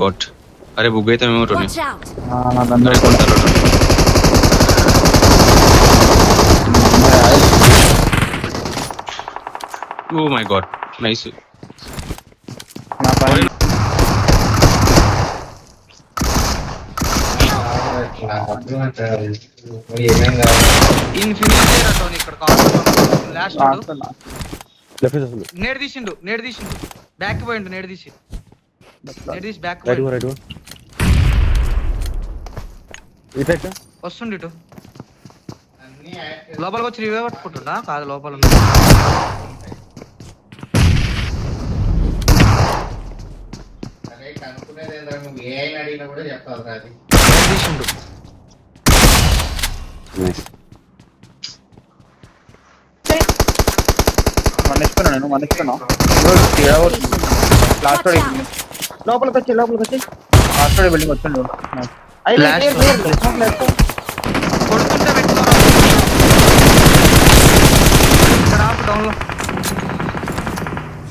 Boat అరే బుగ్ అయితే మేము టోనీ Watch out! నా దండ అరే కొడతారు ఓ మై గాడ్ నైస్ నా పైన ఇన్ఫినిటీ టోనీ ఇక్కడ లాస్ట్ లెఫ్ట్ అసలు నేడు తీసిండు బ్యాక్ పోయిండు నేడు తీసి బ్యాక్ రైట్ రైట్ ఇట్ వస్తుండి ఇటు లోపలికి వచ్చి రివే పట్టుకుంటుండా కాదు లోపల ఉంది. నేడు తీసిండు మనిషిపోయినా నేను మనిషిపోయినా లాస్ట్ Watch out! లోపలికి వచ్చి లాస్ట్ బిల్డింగ్ వచ్చిండు Last కొడుకుంటే పెట్టుకోరా ఇక్కడ ఆపు డౌన్ లో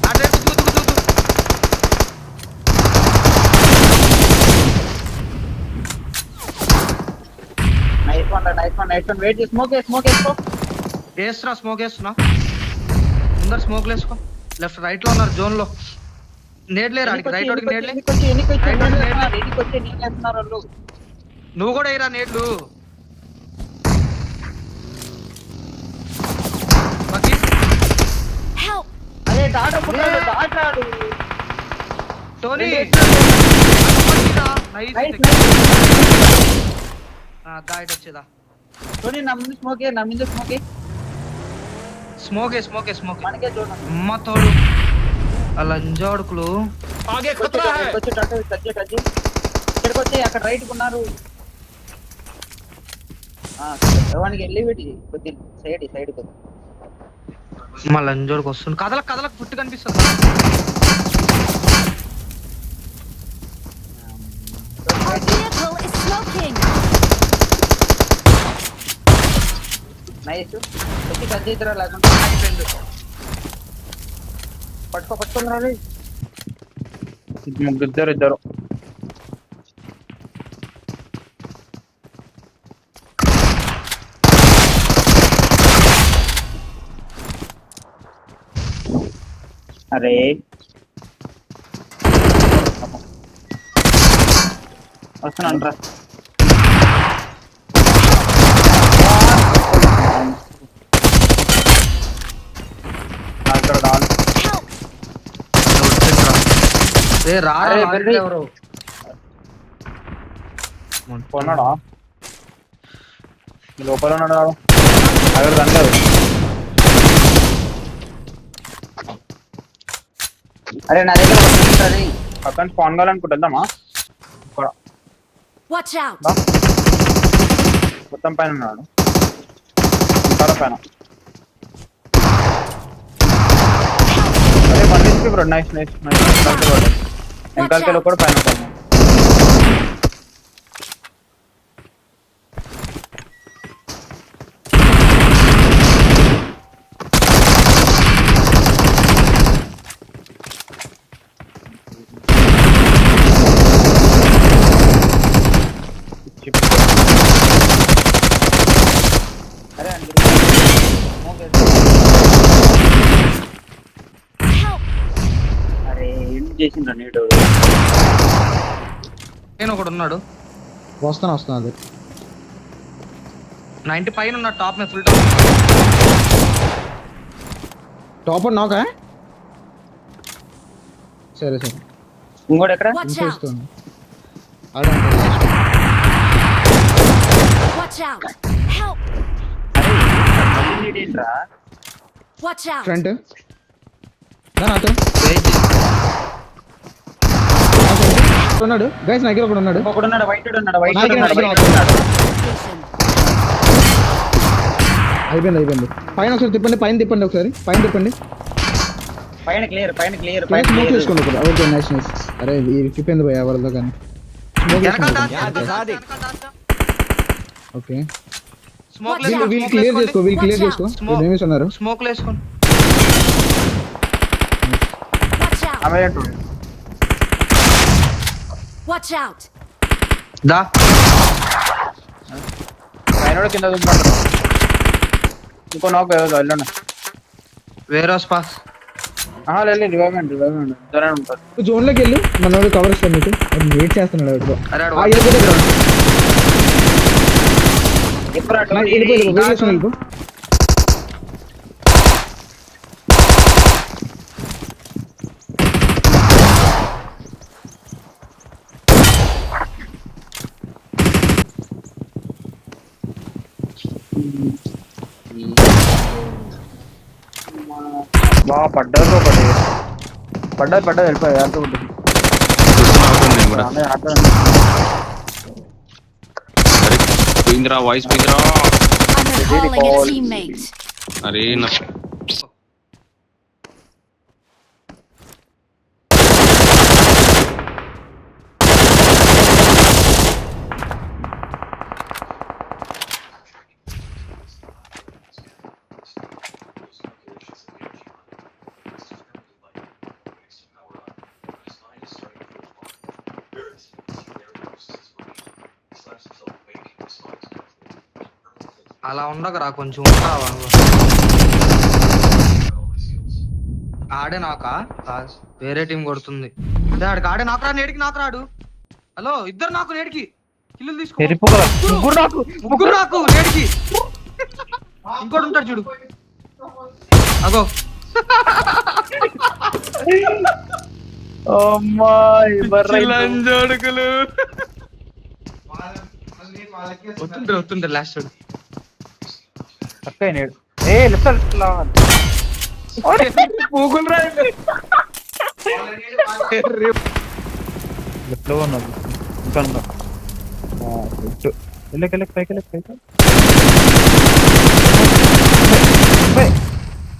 అటే తుగు నైస్ వన్ వెయిట్ స్మోక్ వేసుకో వేస్తున్నా స్మోక్ వేస్తున్నా ముందర స్మోక్ వేసుకో లెఫ్ట్ రైట్ లో ఉన్నారు జోన్ లో నేడ్లేరు ఆడికి రైట్ వాడికి నేడ్లే నువ్వు కూడా వేయరా నేడ్లు బాకీ Help! అరే దాటాడు టోనీ దాయిట్ వచ్చేదా టోనీ నా ముందు స్మోక్ మనకే చూడండి అమ్మ తోడు ఆ లంజాడుకులు ఇక్కడికి వచ్చి అక్కడ రైట్ ఉన్నారు వానికి వెళ్ళి పెట్టి కొద్ది సైడ్ కొద్ది మా లంజోడుకు వస్తుంది కథలకు పుట్టు కనిపిస్తుంది Our vehicle is smoking! Nice వచ్చి టచ్ చేద్దరా లేకుండా పట్టుకున్నారు ఇద్దరు అరే వస్తున్నాను రా Help! అరే, బెర్రీ. ఎవరు కొన్నాడా లోపల ఉన్నాడు అక్కడ రంటారు అరే నా దగ్గర ఉంటుంది పక్కన స్పాన్ కావాలనుకుంటుందామా Watch out! మొత్తం పైన ఉన్నాడు ఇంకా పైన అరే పండించి బ్రో నైస్ వెనకాల కూడా పైన పైన అరే Help! అరే ఏం చేసిండ్రా నీడు నేను ఒకడు ఉన్నాడు వస్తున్నా అది 90 పైన ఉన్నాడు టాప్ మీద ఫుల్ టాప్ నాకా సరే ఇంకోటి ఎక్కడ Watch out! చూస్తాను Watch out! Help! అరే నీడేంట్రా Watch out! ఫ్రంట్ నాతో ఉన్నాడు గైస్ నా దగ్గర ఒకడు ఉన్నాడు ఒకడున్నాడు వైట్ ఉన్నాడు Location. అయిపోయింది పైన ఒకసారి తిప్పండి ఒకసారి పైన తిప్పండి పైన క్లియర్ స్మోక్ చేసుకోండి ఒకటి ఓకే నైస్ అరే ఇది తిప్పింది పోయి ఎవరిదో కానీ ఓకే స్మోక్ వీళ్ళు క్లియర్ చేసుకో ఏమేసి ఉన్నారు స్మోక్ వేసుకోండి Watch out! ఆమె ఏంటో Watch out! దా పైన కింద దుంపంటారు. ఇంకో నాకు వెళ్ళండి. వేరే పాస్ వెళ్ళి రివైవ్మెంట్ ఇద్దరే ఉంటారు. జోన్ లోకి వెళ్ళి మన వాడు కవర్ ఇస్తాను మీకు వెయిట్ చేస్తున్నాడు ఎవరితో. అరే ఆ, వెళ్ళిపో దగ్గర. ఎప్పుడు నా వెళ్ళిపో, వెళ్ళిపో, వెయిట్ చేస్తున్నాడు, వెళ్ళిపో. పడ్డారు ఒకటి పడ్డది వెళ్ళిపోయి ఆడుతూ ఉంటుంది. చూస్తున్నా నేను కూడా. అరే పోయిందిరా, వాయిస్ పోయిందిరా. I'm recalling a teammate. అరే నా అలా ఉండకరా, కొంచెం ఉంటావా? ఆడే నాకా వేరే టీం కొడుతుంది. అదే ఆడికి ఆడే నాకురా, నేడికి నాకు రాడు. హలో, ఇద్దరు నాకు నేడికి కిల్లులు తీసుకో. ముగ్గురు నాకు నేడికి. ఇంకోటి ఉంటాడు చూడు, అగో. లంజోడుకులు. వస్తుండ్రు లాస్ట్ చూడు.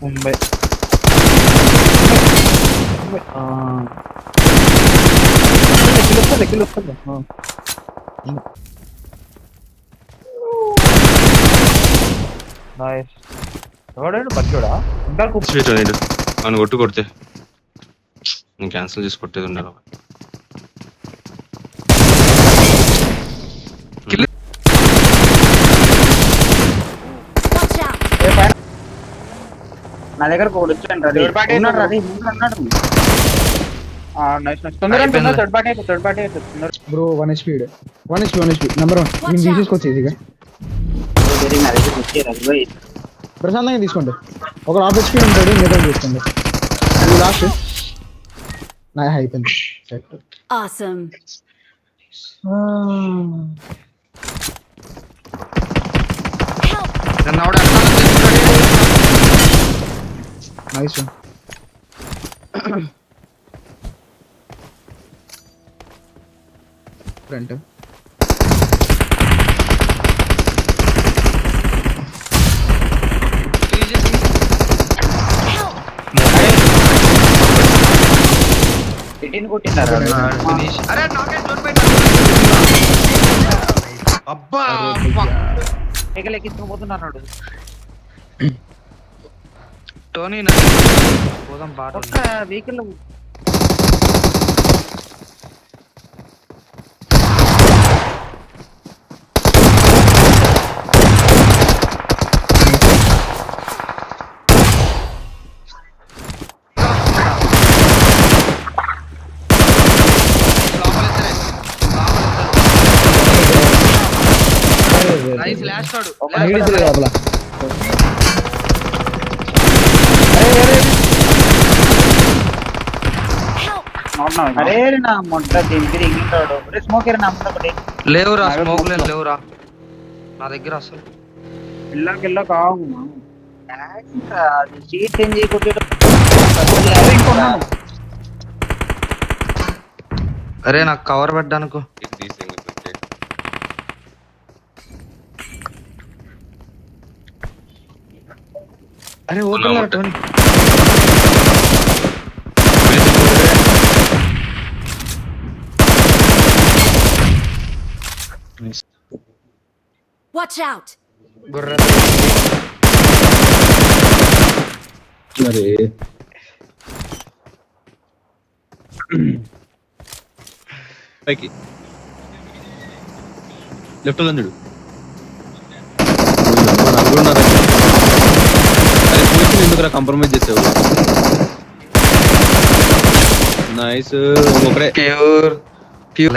ముంబై ఎవడాడు బతికోడా నేను అని కొట్టు కొడితే నేను క్యాన్సిల్ చేసి కొట్టేది ఉండాలి. Watch out! నా దగ్గర ఒకటి వచ్చాను రది ఉన్నాడు. తొందరగా థర్డ్ పార్టీ అవుతుంది. బ్రో 1 HP నెంబర్ 1 నేను తీసేసుకోవచ్చు ఈజీగా. నా దగ్గర వచ్చే ప్రశాంతంగా తీసుకోండి. ఒక హాఫ్ HP ఉంటాడు, మిగతా తీసుకోండి. లాస్ట్ నా అయిపోయింది. Awesome. Help! నన్ను ఆవిడ అర్థం చేసుకున్నాడు. Nice front. కొట్టినారు. అరే నాకే జోన్ పై అబ్బా ఎక్కించుకోబోతున్నాడు. టోనీ పోదాం పాట ఒక్క వెహికల్ నైస్ లాస్ట్ వాడు. లోపల Help! అరే నా మొట్ట దింపిరి ఇంటాడు. స్మోక్ నా మొట్ట ఒకటి లేవురా, స్మోక్ లేవురా నా దగ్గర అసలు. పిల్లకిల్ల కావు సీట్ చేంజ్ చేయకుంటే అరే నాకు కవర్ పెట్టడానుకో. అరే ఓపెన్ టోనీ. Watch out! గుర్ర మరి పైకి లెఫ్ట్ లో చూడు నలుగురు ఉన్నారు ఎందుకు కాంప్రమైజ్ చేసావు నైస్ ఒకడే ప్యూర్ ప్యూర్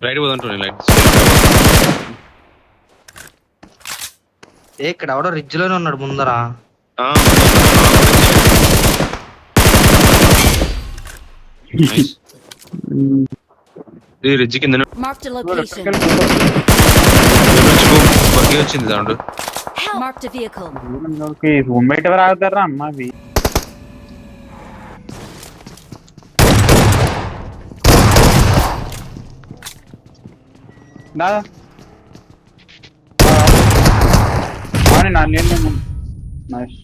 రైట్ పోదంటు లైట్ ఇక్కడ ఎవడో రిడ్జ్ లోనే ఉన్నాడు ముందర. రిడ్జ్ కింద Marked a location. వచ్చింది దాంట్లో Marked a vehicle. రూమ్మేట్ ఎవరు ఆగుతారా అమ్మ అవి దాదా నేను నైస్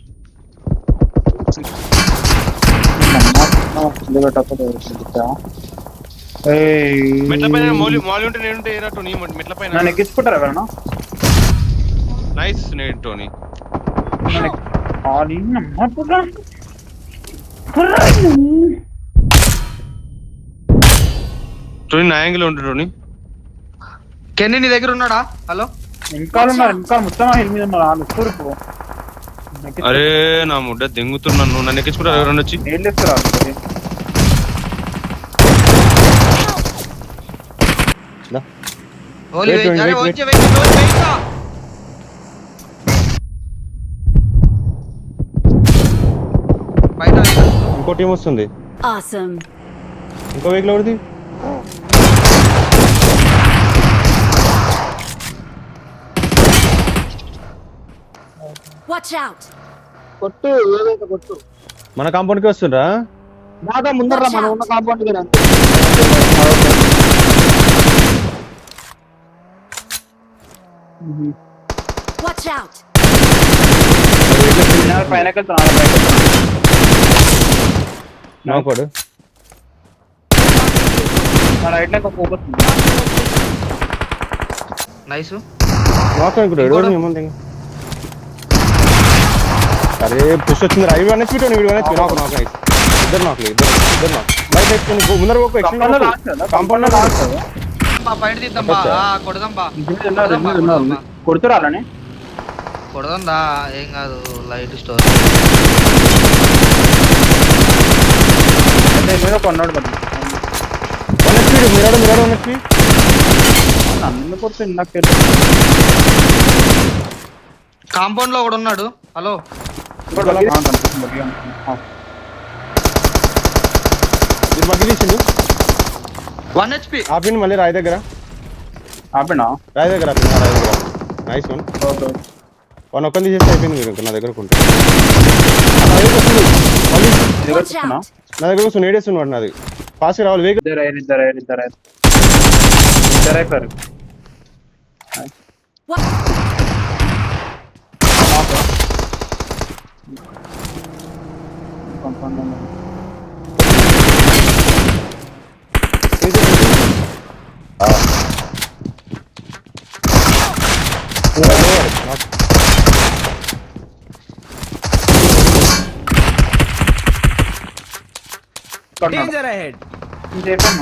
మెట్ల పైన మౌలి ఉంటే నేనుంటే ఏరా టోనీ మెట్ల పైన నన్ను ఎక్కించుకుంటారా ఎవరన్నా నైస్ నేను టోనీ టోనీ నా యాంగిల్ ఉంటుంది టోనీ కెన్నీ నీ దగ్గర ఉన్నాడా? హలో ఇంకా ఉన్నారు ఇంకా మొత్తం హిల్ మీద ఉన్నారు వాళ్ళు తూర్పు అరే నా ముడ్డ దెంగుతున్నాను నన్ను ఎక్కించుకుంటారు ఎవరన్నా వచ్చి ఏళ్ళు ఇస్తారు ఓలి Wait, వెయిట్ wait, అరే wait, వచ్చే వెయిట్ బయట ఇంకో టీం వస్తుంది Awesome. ఇంకో వెహికల్ ఎవరిది Watch out. కొట్టు ఏదైతే కొట్టు మన కాంపౌండ్ కి వస్తుండ్రా దాదా ముందర మనం ఉన్న కాంపౌండ్ కదా Watch out. పైన నాకోడు రైట్ లో ఫోకస్ నైస్. నాక్ అనుకుంటాడు అరే పుష్ వచ్చింది రైవ్ అనేది చూడండి వీడియో అనేది నాకు నాకు నైస్ ఇద్దరు నాకు ఇద్దరు నాకు బయట ఎత్తుకొని ముందర ఒక కాంపౌండ్ బా బయట తీద్దాం బా కొడదాం బా కొడుతురా అలానే కొడదాం దా ఏం కాదు లైట్ స్టోర్ మీద కొన్నాడు కదా మిరాడో ఉన్నట్టు నన్ను కొడుతుంది నాకు కాంపౌండ్ లో ఒకడు ఉన్నాడు. హలో మగ్గి తీసిండు 1 HP ఆపిండి మళ్ళీ రాయి దగ్గర ఆపినా రాయి దగ్గర నైస్ వన్ వన్ ఒక్కరిని చేస్తే అయిపోయింది మీరు నా దగ్గర ఉంటే Watch out. నా దగ్గర కూర్చొని ఏడేస్తున్నాడు నాది ఫాస్ట్ రావాలి వేగ ఇద్దరైపోయారు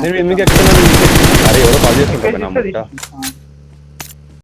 నేను ఎందుకు ఎక్కడ అరే ఎవరో కాల్ చేస్తుంటా